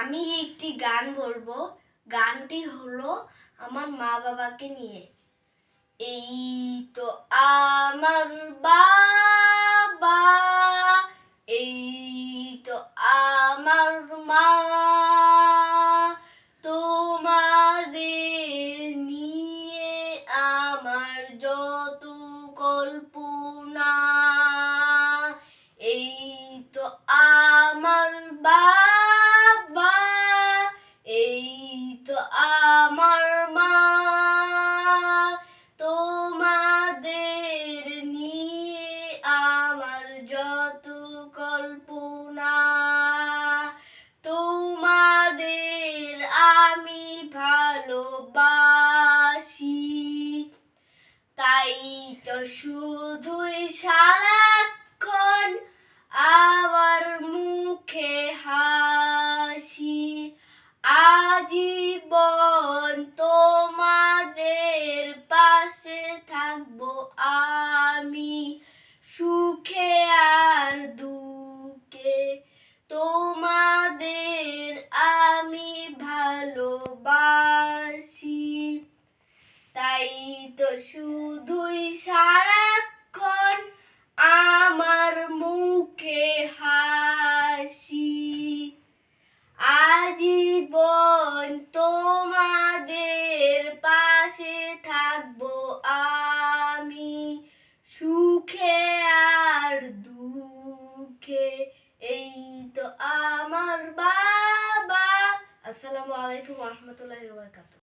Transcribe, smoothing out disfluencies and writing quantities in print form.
আমি একটি গান বলবো। গানটি হলো আমার মা বাবাকে নিয়ে। এই তো আমার বাবা, এই তো আমার মা, তোমাদের নিয়ে আমার যত কল্পনা। এই তো আমার বাবা, এই তো আমার মা, তোমাদের নিয়ে আমার যত কল্পনা। তোমাদের আমি ভালোবাসি, তাই তো শুধুই সারাক্ষণ আমার মুখে হাসি। আজীবন তোমাদের পাশে থাকবো আমি, সুখে আর দুঃখে তোমাদের আমি ভালোবাসি। তাই তো শুধুই সারাক্ষণ আমার মুখে হাসি। আজীবন তোমাদের পাশে থাকবো আমি, সুখে আর দুঃখে। এই তো আমার বাবা। আসসালামু আলাইকুম ওয়া রাহমাতুল্লাহি ওয়া বারাকাতুহু।